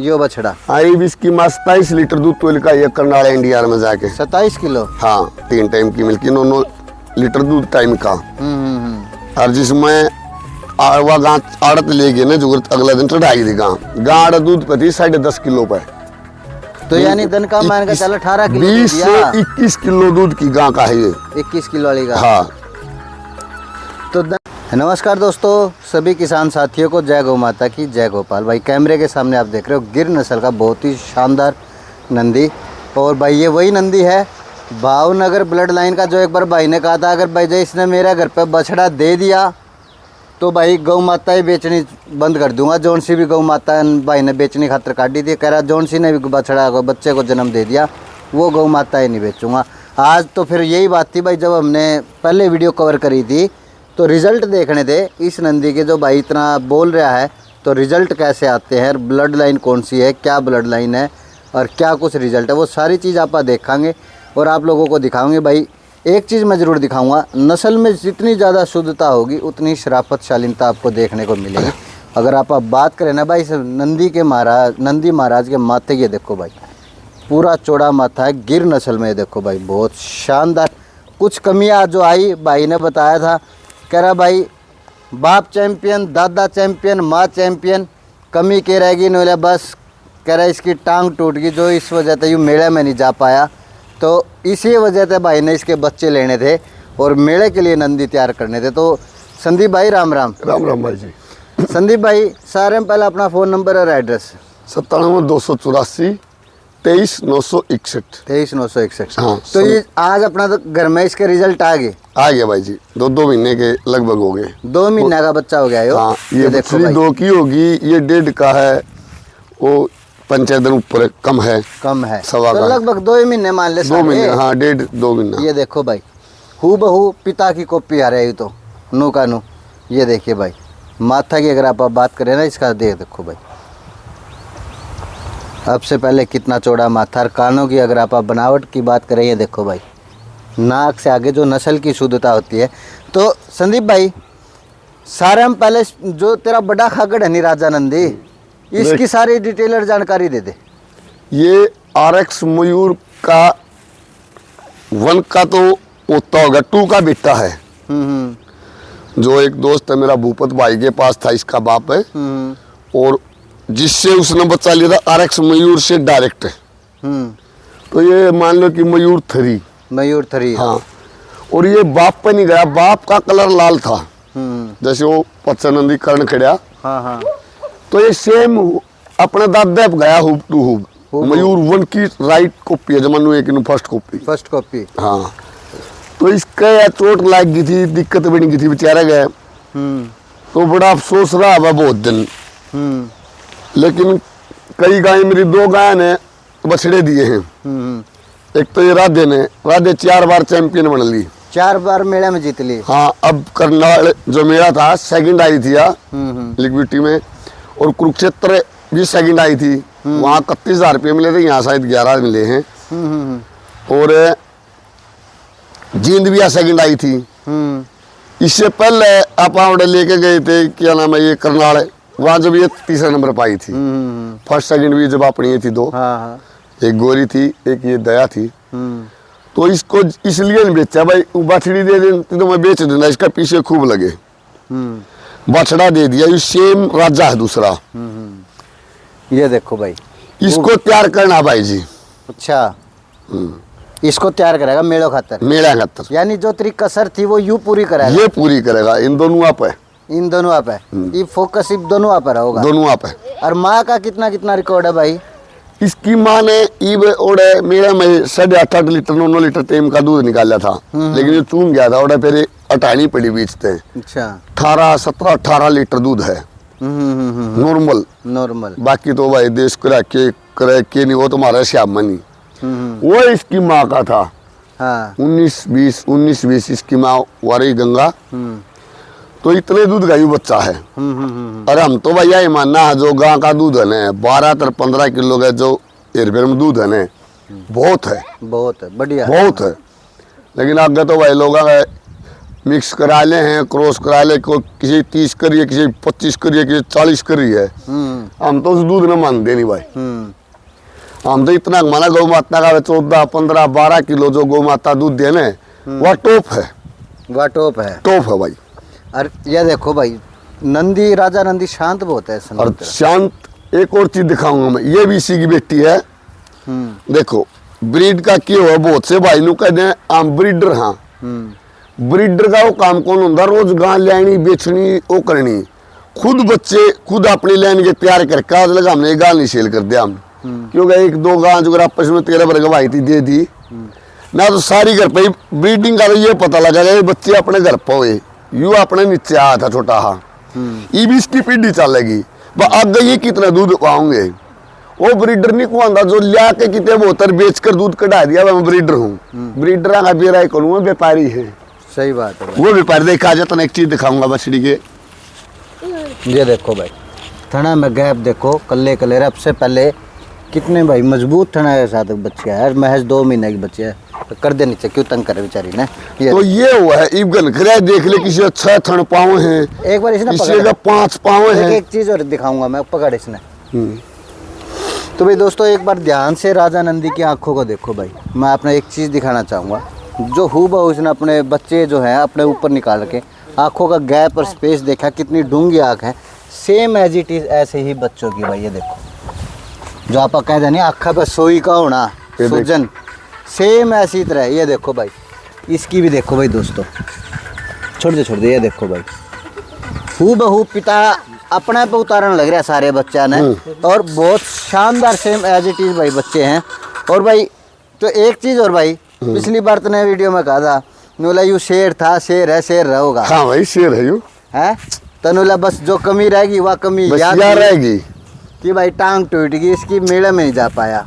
यो बछड़ा आई भी इसकी माँ 27 लीटर दूध तो का एक करनाल इंडिया में जाके 27 किलो। हाँ 3 टाइम की मिल्की 9 लीटर दूध टाइम का। और जिसमें वह गाँ आड़त ले गए ना जो अगला दिन चढ़ाई थी गाँ दूध पे थी 10.5 किलो पे। तो यानी दिन का मान का चल 18 किलो 20 से 21 किलो दूध की गाँ का है ये। 21 किलो वाली गाँ। हाँ। तो नमस्कार दोस्तों, सभी किसान साथियों को जय गौ माता की जय गोपाल। भाई कैमरे के सामने आप देख रहे हो गिर नस्ल का बहुत ही शानदार नंदी। और भाई ये वही नंदी है भावनगर ब्लड लाइन का जो एक बार भाई ने कहा था अगर भाई जी इसने मेरा घर पे बछड़ा दे दिया तो भाई गौ माता ही बेचनी बंद कर दूंगा। जौन सी भी गौ माता भाई ने बेचनी खातर काटी थी, कह रहा जौन सी ने भी बछड़ा को बच्चे को जन्म दे दिया वो गौ माता ही नहीं बेचूंगा। आज तो फिर यही बात थी भाई, जब हमने पहले वीडियो कवर करी थी तो रिज़ल्ट देखने थे इस नंदी के। जो भाई इतना बोल रहा है तो रिज़ल्ट कैसे आते हैं, ब्लड लाइन कौन सी है, क्या ब्लड लाइन है और क्या कुछ रिज़ल्ट है, वो सारी चीज़ आप देखेंगे और आप लोगों को दिखाऊंगे। भाई एक चीज़ मैं ज़रूर दिखाऊंगा, नस्ल में जितनी ज़्यादा शुद्धता होगी उतनी शराफत शालीनता आपको देखने को मिलेगी। अगर आप बात करें ना भाई नंदी महाराज के माथे, ये देखो भाई पूरा चौड़ा माथा है गिर नस्ल में। देखो भाई बहुत शानदार। कुछ कमियां जो आई भाई ने बताया था, कह रहा भाई बाप चैम्पियन, दादा चैम्पियन, माँ चैम्पियन, कमी के रहेगी नोले बस। कह रहा इसकी टांग टूट गई जो इस वजह से यूँ मेले में नहीं जा पाया, तो इसी वजह से भाई ने इसके बच्चे लेने थे और मेले के लिए नंदी तैयार करने थे। तो संदीप भाई राम राम। राम राम भाई जी। संदीप भाई सारे में पहले अपना फ़ोन नंबर और एड्रेस। 97 284 23 961। 23 961। हाँ, तो ये आज अपना तो घर में इसके रिजल्ट आ गया भाई जी। 2 महीने के लगभग हो गए। 2 महीने का बच्चा हो गया है। हाँ, ये देखो 2 की होगी, ये 1.5 का है, वो 5 दिन ऊपर कम है सवा तो का लगभग 2 महीने मान ले। 2 महीने। हाँ 1.5-2 महीना। ये देखो भाई हूबहू पिता की कॉपी आ रही है तो नू का नू। ये देखिए भाई माथा की अगर आप बात करें ना इसका देखो भाई अब से पहले कितना चौड़ा माथा। और कानों की अगर आप बनावट की बात करें, ये देखो भाई नाक से आगे जो नस्ल की शुद्धता होती है। तो संदीप भाई सारे हम पहले जो तेरा बड़ा खागड़ है नी राजा नंदी, इसकी सारी डिटेलर जानकारी दे दे। ये RX मयूर का 1 का तो होता होगा, 2 का बेटा है। जो एक दोस्त है मेरा भूपत भाई के पास था, इसका बाप है। और जिससे उसने बच्चा लिया था RX मयूर से डायरेक्ट। तो ये मान लो कि मयूर 3। हाँ। और ये बाप पे नहीं गया, बाप का कलर लाल था जैसे वो पच्चनंदी कर्ण खड़ा। हाँ। तो ये सेम अपने दादा पे गया हुब टू हुब। मयूर 1 की राइट कॉपी है, जमानु एक फर्स्ट कॉपी। हाँ। तो इसका चोट लग गई थी, दिक्कत बनी गई थी, बेचारा गया। तो बड़ा अफसोस रहा हुआ बहुत दिन। लेकिन कई गाय, मेरी 2 गाय ने बछड़े दिए हैं। एक तो ये राधे 4 बार चैंपियन बन ली, 4 बार मेले में जीत ली। हाँ। अब करनाल जो मेला था 2nd आई थी लिक्विडिटी में, और कुरुक्षेत्र भी 2nd आई थी। वहाँ 31,000 रुपये मिले थे, यहाँ शायद 11 मिले हैं। और जींद भी 2nd आई थी। इससे पहले आप लेके गए थे, क्या नाम है, ये करनाल, वहाँ जब ये 3रा नंबर पाई थी। 1st 2nd भी जब अपनी ये थी 2। एक गोरी थी, एक ये दया थी। तो इसको इसलिए नहीं बेचा भाई, बछड़ी दे देती तो मैं बेच देना, इसका पीछे खूब लगे। बछड़ा दे दिया, ये सेम राजा है दूसरा। ये देखो भाई इसको तैयार करना भाई जी। अच्छा, इसको तैयार करेगा मेला खातर। यानी जो तेरी कसर थी वो यूं पूरी करेगा। ये पूरी करेगा। इन दोनों आप है। ये फोकस दोनों आप होगा। दोनों आप है। और माँ का कितना रिकॉर्ड है भाई? इसकी माँ ने ओडे मेरे में 8.5 लीटर 9 लीटर टेम का दूध निकाला था। लेकिन ये चूम गया था, ओडे फिर अटानी पड़ी बीचते। अच्छा। 18 लीटर दूध है नॉर्मल। बाकी तो भाई देश करे के नहीं, वो तुम्हारा श्याम मनी। वो इसकी माँ का था। हाँ। 19-20 इसकी माँ वारी गंगा। तो इतने दूध का ही बच्चा है। और हम तो भैया ही मानना है जो गां का दूध है ना 12-15 किलो का जो एरबेर में दूध है ना बहुत है बढ़िया बहुत है। लेकिन आगे तो भाई लोग मिक्स करा ले हैं, क्रॉस करा ले, कोई किसी 30 करिए, किसी 25 करिए, किसी 40 करिए। हम तो उस दूध न मानते नहीं भाई। हम तो इतना माना गौ माता का 14, 15, 12 किलो जो गौ माता दूध देने वह टॉप है, वह टॉप है, टॉप है भाई। और ये देखो भाई नंदी, राजा नंदी शांत बहुत है और शांत। एक और चीज दिखाऊंगा मैं, ये भी इसी की बेटी है। देखो ब्रीड का क्या हुआ, बहुत से भाई नु कहते हैं हम ब्रीडर। हाँ, ब्रीडर का वो काम कौन होता, रोज गां लेनी बेचनी वो करनी, खुद बच्चे खुद अपनी लाइन के तैयार करके आज लगा हमने गां नहीं सेल कर दिया हम, क्योंकि 1-2 गां जो आपस में 13 वर्ग भाई थी दे दी ना, तो सारी घर पे ब्रीडिंग का तो ये पता लगा ये बच्चे अपने घर पे हुए, यू अपने नीचे आया था छोटा। हाँ, ये भी इसकी पीढ़ी चलेगी, आगे ये कितना दूध पाओगे। वो ब्रीडर नहीं कुआंदा जो लिया के कितने बोतर बेच कर दूध कढ़ा दिया, मैं ब्रीडर हूँ। ब्रीडर का बेरा करूँ, व्यापारी है। सही बात है भाई। वो व्यापारी देखा जाता ना, एक चीज दिखाऊंगा बछड़ी के। ये देखो भाई थना में गैप देखो, कल्ले कल्ले अब से पहले कितने भाई मजबूत थना के साथ बच्चे है, महज 2 महीने की बच्चे है, तो कर दे नीचे क्यों तंग करे बेचारी ने। तो ये हुआ है इबगन खरे, देख ले किसी 6 थन पाँव हैं, एक बार इसने किसी का 5 पाँव हैं। एक चीज और दिखाऊंगा मैं, पकड़ इसने। तो भाई दोस्तों एक बार ध्यान से राजा नंदी की आंखों को देखो भाई, मैं आपने एक चीज दिखाना चाहूंगा, जो हूबहू उसने अपने बच्चे जो है अपने ऊपर निकाल के आंखों का गैप और स्पेस देखा, कितनी डूंगी आंख है, सेम एज इट इज ऐसे ही बच्चों की भाई। ये देखो जो आप कह दें आँखा पे सोई का होना, सूजन सेम ऐसी तरह। ये देखो भाई इसकी भी देखो भाई दोस्तों, छोड़ दे। ये देखो भाई हूबहू पिता अपने पे उतारने लग रहा है सारे बच्चा ने, और बहुत शानदार सेम एज इट इज भाई बच्चे हैं। और भाई तो एक चीज और भाई, पिछली बार तो वीडियो में कहा था नूला यू शेर था, शेर है, शेर रहोगा। हाँ भाई शेर है यू है तनुला, बस जो कमी रहेगी वह कमी याद रहेगी कि भाई टांग टूट गई इसकी, मेले में नहीं जा पाया।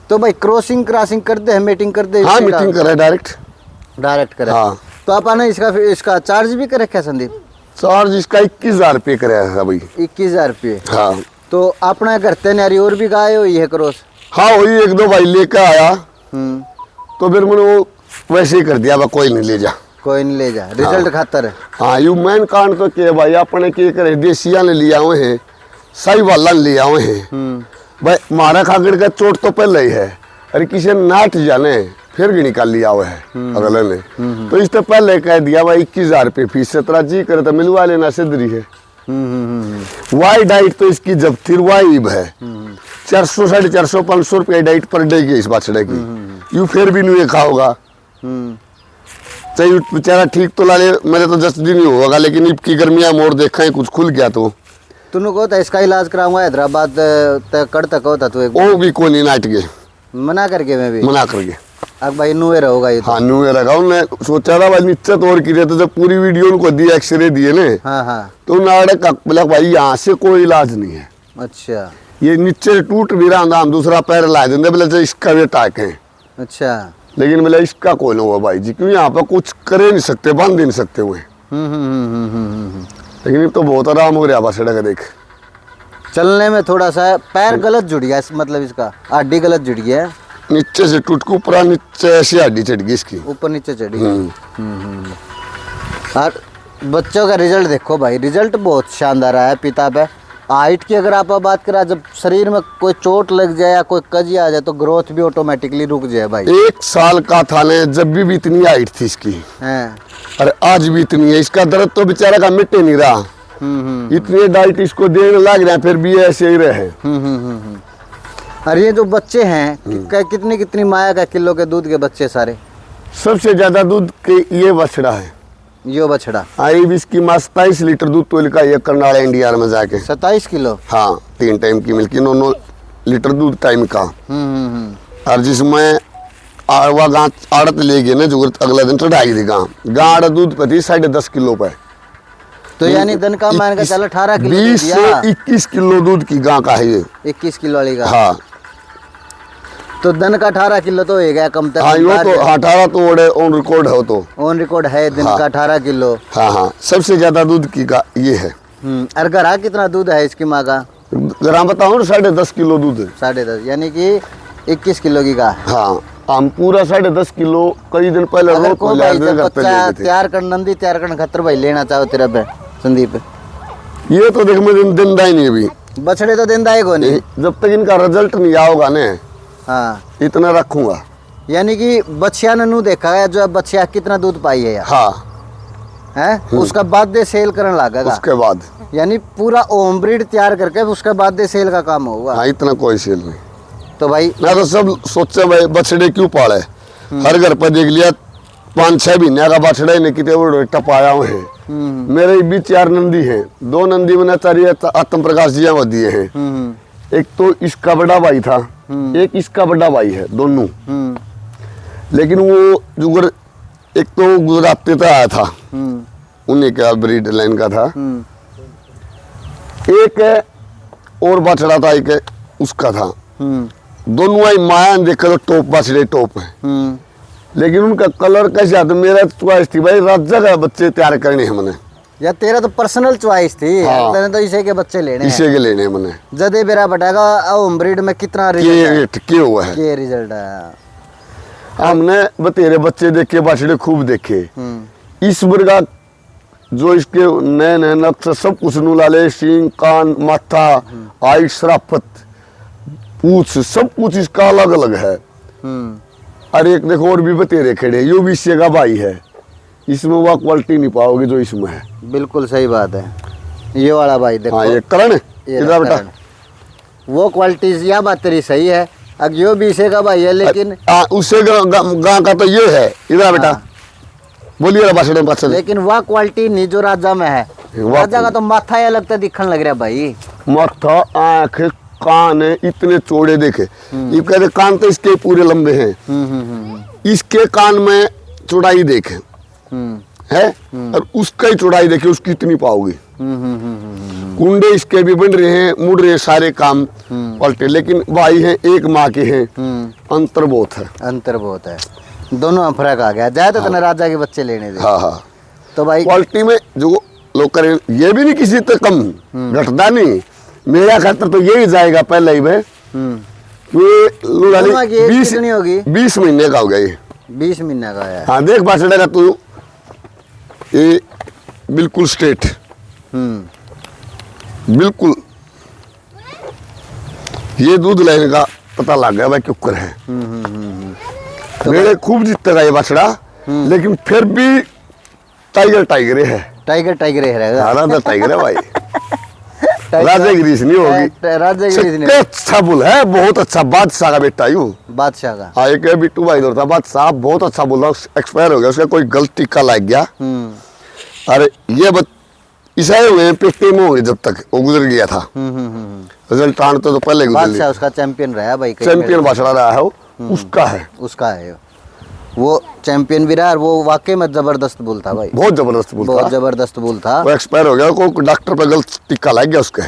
तो भाई क्रॉसिंग कर दे, मीटिंग कर दे। हाँ मीटिंग करे डायरेक्ट करे। हाँ। तो अपन ने इसका चार्ज भी कर रखा संदीप? चार्ज इसका 21,000 रुपये करे है भाई। 21,000 रुपये। हाँ। तो अपने घर तेनारी और भी गाय हुई है क्रॉस? हाँ वही 1-2 भाई लेकर आया, तो फिर मैंने वो वैसे ही कर दिया, कोई नहीं ले जा, कोई नहीं ले जा, रिजल्ट खातर। हाँ यू मेन कांड तो के भाई अपने के करे, देसिया ने लिया हुए हैं, सही वाला लिया हुए हैं भाई। मारा खागड़ का चोट तो पहले ही है, अरे किसी ने नाट जाने फिर भी निकाल लिया हुआ है अगले ने, तो इससे पहले कह दिया भाई 21,000 रुपये फीस से तेरा जी करे तो मिलवा लेना, सिद्धरी है। वाई डाइट तो इसकी जब थी वाइब है, 400, 450, 500 रुपये डाइट पर डे की इस बछड़े की, यू फिर भी नहीं खाओगा। चाहिए बेचारा ठीक तो ला ले, मेरे तो 10 दिन ही होगा, लेकिन इब की गर्मियाँ मोड़ देखा है, कुछ खुल गया तो तूने को था इसका इलाज कराऊंगा हैदराबाद कर तक होता तू, एक वो भी कोई नहीं नाट के मना करके, मैं भी मना करके अब भाई नुए रहोगा ये तो। हाँ नुए रखा उन्हें, सोचा था भाई नीचे तोड़ की, तो जब पूरी वीडियो उनको दी, एक्सरे दिए ने, हाँ तो नाड़े का बोला भाई यहाँ से कोई इलाज नहीं है। अच्छा, ये नीचे से टूट भी रहा, हम दूसरा पैर ला देंगे, बोले इसका भी टाक है। अच्छा, लेकिन बोले इसका कोई नहीं हुआ भाई जी, क्यों यहाँ पर कुछ करे नहीं सकते, बांध नहीं सकते हुए। लेकिन तो बहुत आराम हो रहा बछड़ा का, देख चलने में थोड़ा सा पैर गलत जुड़ गया, मतलब इसका हड्डी गलत जुड़ गया है, नीचे से टूट के ऊपर नीचे ऐसी हड्डी चढ़ गई इसकी, ऊपर नीचे चढ़ी। और बच्चों का रिजल्ट देखो भाई, रिजल्ट बहुत शानदार आया पिता पे। हाइट की अगर आप बात करें, जब शरीर में कोई चोट लग जाए या कोई कजी आ जाए तो ग्रोथ भी ऑटोमेटिकली रुक जाए भाई। 1 साल का था ने, जब भी इतनी हाइट थी इसकी, अरे आज भी इतनी है। इसका दर्द तो बेचारा का मिटे नहीं रहा, इतनी डाइट इसको देने लग रहे हैं, फिर भी ऐसे ही रहे। और ये जो बच्चे हैं कितनी कितनी माया का किलो के दूध के बच्चे सारे? सबसे ज्यादा दूध के ये बछड़ा है, यो बछड़ा। आई भी इसकी माँ 27 लीटर दूध तो का ये करनाल इंडिया में जाके 27 किलो। हाँ 3 टाइम की मिल्की, 9 लीटर दूध टाइम का। और जिसमें आड़वा गाँ आड़त ले गए ना, जो अगला दिन चढ़ाई थी गाँ दूध पे थी 10.5 किलो पे। तो यानी दिन का मान का चल 18 किलो 20 से 21 किलो दूध की गाँ का है ये, 21 किलो वाली गाँ। हाँ तो दिन का 18 किलो तो हो गया कम तक। हाँ यो तो 18 तो ऑन रिकॉर्ड है, तो ऑन रिकॉर्ड है दिन का 18 किलो। हाँ हाँ सबसे ज्यादा दूध की गाँ ये है। और घरा कितना दूध है इसकी माँ का? घरा बताऊँ 10.5 किलो दूध है। 10.5 यानी कि 21 किलो की गाँ। हाँ हम पूरा 10.5 किलो कई दिन पहले अगर रोज को को भाई ले जब घर पे ले बच्चा गए थे। तैयार कर नंदी तैयार कर खतर भाई लेना चाहो तेरा पे संदीप ये तो देख मैं दिन ही नहीं अभी, बछड़े तो देंदा है को नहीं। जब तक इनका रिजल्ट नहीं आओगा ने हाँ इतना रखूंगा। यानी कि बच्चिया ने नू देखा है जो अब बच्चिया कितना दूध पाई है यार हाँ है उसका बाद दे सेल करने लगेगा। उसके बाद यानी पूरा ओम ब्रीड तैयार करके उसके बाद दे सेल का काम होगा। हाँ इतना कोई सेल नहीं। तो भाई मैं तो सब सोचे भाई बछड़े क्यों पाले, हर घर पर देख लिया 5-6 महीने का बछड़ा ही नहीं कितने बड़े टपाया हुए हैं। मेरे भी 4 नंदी हैं, 2 नंदी मैंने चाहिए आत्म प्रकाश जी वो दिए हैं। एक तो इसका बड़ा भाई था, एक इसका बड़ा भाई है, दोनों। लेकिन वो जुगर एक तो गुजरात से आया था, उन्हीं का ब्रीड लाइन का था। एक और बछड़ा था, एक उसका था। दोनों आई माया देखा तो टॉप बछड़े टॉप है। लेकिन उनका कलर कैसा था, मेरा चॉइस थी भाई राजा का बच्चे तैयार करने हैं मैंने। या तेरा तो पर्सनल चॉइस थी। हाँ। तेने तो इसे के बच्चे लेने हैं। इसे के लेने हैं मैंने। जदे बेरा बटागा ओम ब्रीड में कितना रिजल्ट क्या हुआ है, ये रिजल्ट है। हमने बतेरे बच्चे देखे, बछड़े खूब देखे। इस वर्गा जो इसके नए नए नक्श सब कुछ नुलाले, सींग, कान, माथा, आई, शराफत, पूछ, सब कुछ इसका अलग अलग है। और एक देखो और भी बतेरे खड़े, यो भी इससे का भाई है, इसमें वह क्वालिटी नहीं पाओगे जो इसमें है। बिल्कुल सही बात है। ये वाला भाई देखो, हाँ ये करण ये इधर बेटा, करण। वो क्वालिटी या बात तेरी सही है। अब यो भी इसे का भाई है लेकिन उससे गांव का तो ये है। इधर बेटा बोलिए बछड़े बछड़े, लेकिन वह क्वालिटी नहीं जो राजा में है। वाह। राजा का तो माथा ही अलग तो दिखने लग रहा है भाई। माथा, आँख, कान है इतने चौड़े देखे। ये कहते कान तो इसके पूरे लंबे हैं। इसके कान में चौड़ाई देखे है, और उसका ही चौड़ाई देखे, उसकी इतनी पाओगी। कुंडे इसके भी बन रहे हैं, मुड़ रहे हैं सारे काम पलटे, लेकिन भाई हैं एक माँ के हैं। अंतर बहुत है, अंतर बहुत है, दोनों में फर्क आ गया। जाए तो तना राजा के बच्चे लेने दे। हाँ हाँ। तो भाई क्वालिटी में जो लोग करें, ये भी नहीं किसी तक कम घटता नहीं। मेरा खातर तो यही जाएगा पहले ही में। दोनों की एज कितनी होगी? 20 महीने का हो गया ये। 20 महीने का है। हाँ देख बाछड़े का तू, ये बिल्कुल स्ट्रेट, बिल्कुल ये दूध लेने का पता लग गया भाई क्यों है। मेरे खूब जीतेगा ये बाछड़ा, लेकिन फिर भी टाइगर टाइगर है। टाइगर टाइगर ही रहेगा। हाँ टाइगर है भाई। राजा गिरीश नहीं होगी, राजा गिरीश सबसे नहीं, अच्छा बुल है, बहुत अच्छा बादशाह का बेटा यूं। बादशाह का। हाँ एक बिट्टू भाई था बादशाह, बहुत अच्छा बोल रहा, एक्सपायर हो गया, उसका कोई गलत टिक्का लग गया। अरे ये ईसाई हुए पेटे में होंगे जब तक वो गुजर गया था। रिजल्ट आने तो पहले गुजर बादशाह उसका चैंपियन रहा भाई। चैंपियन बाछड़ा रहा है वो, उसका है, उसका है वो चैंपियन भी रहा। और वो वाकई में जबरदस्त बुल था भाई, बहुत जबरदस्त बुल बहुत था। जबरदस्त बुल था। वो एक्सपायर हो गया, को डॉक्टर पे गलत टिक्का लग गया उसके।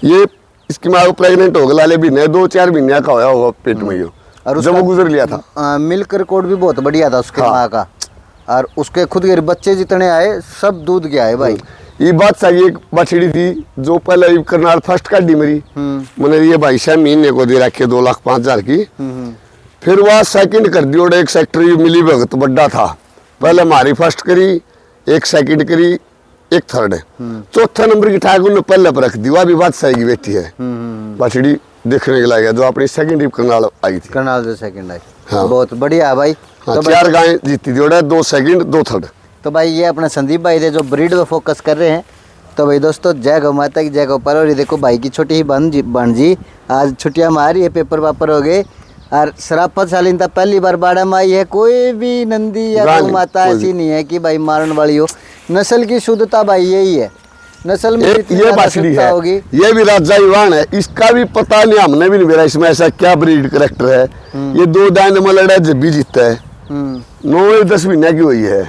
ये इसकी माँ प्रेग्नेंट हो गया, भी 2-4 महीने का होया होगा पेट में ये, और जब वो गुजर लिया था। मिल्क रिकॉर्ड भी बहुत बढ़िया था उसके माँ का। और उसके खुद के बच्चे जितने आए सब दूध के आए भाई। ये बात सही, एक बछड़ी थी जो पहले करनाल फर्स्ट का डी मेरी, मैंने ये भाई 6 महीने को दे रखी 2,05,000 की। फिर वह सेकंड कर दी, और एक सेक्टर मिली भगत बड्डा था। पहले हमारी फर्स्ट करी, एक सेकंड करी, एक थर्ड। चौथा नंबर की ठाक उन्होंने पहले पर रख दी। वह भी बात सही की बेटी है, बछड़ी देखने के लायक है, जो अपनी सेकंड करनाल आई थी। करनाल जो सेकंड आई। हाँ। बहुत बढ़िया है भाई। हाँ, तो 4 गायें जीती थी, 2 सेकंड 2 थर्ड। तो भाई ये अपने संदीप भाई थे जो ब्रीड पे फोकस कर रहे हैं। तो भाई दोस्तों जय गौ माता की जय गोपाल। और ये देखो भाई की छोटी ही भांजी आज छुट्टियां मारी है, पेपर वापर हो गए। और शराफत सालिन तक पहली बार बाड़ा में आई है। कोई भी नंदी या गौ माता ऐसी नहीं है कि भाई मारन वाली हो। नस्ल की शुद्धता भाई यही है, नस्ल में एक ये बाछड़ी है, होगी। ये भी राजा ईवान है, इसका भी पता नहीं, हमने भी नहीं मेरा इसमें ऐसा क्या ब्रीड करेक्टर है। ये 2 दान में लड़ा जब भी जीतता है। 9-10 महीने की हुई है।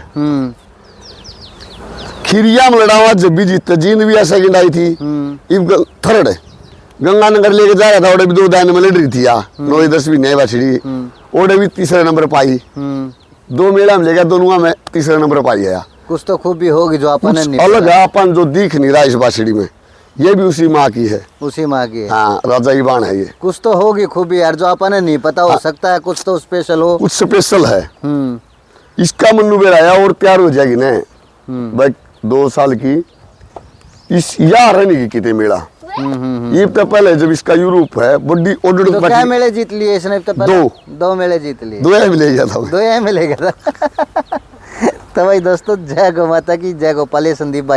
खिरिया में लड़ा हुआ जब भी जीतता, जींद भी ऐसा गिनाई थी। थर्ड गंगानगर लेके जा रहा था, ओडे भी 2 दान में लड़ रही थी। 9-10 महीने बाछड़ी, ओडे भी तीसरे नंबर पाई। 2 मेला में ले गया, दोनों में तीसरे नंबर पाई है। कुछ तो खूबी होगी जो अपन ने नहीं अलग है, अपन जो दिख नहीं रहा इस बाछड़ी में। ये भी उसी माँ की है। उसी माँ की है। हाँ, राजा बाण है ये। कुछ तो होगी खूबी यार जो अपन नहीं पता, हो सकता है कुछ तो स्पेशल हो। कुछ स्पेशल है। हम्म। इसका मन्नू बेराया और तैयार हो जाएगी ना भाई 2 साल की। इस यहाँ रहने की कितने मेला। ये तो पहले जब इसका यूरोप है बड़ी ऑर्डर तो क्या मेले जीत लिए इसने तो पहले? 2 मेले जीत लिए। 2 मिले गया था। 2 मिले गया था। तो भाई दोस्तों, जय गौ माता की, जय गोपाल, संदीप भाई।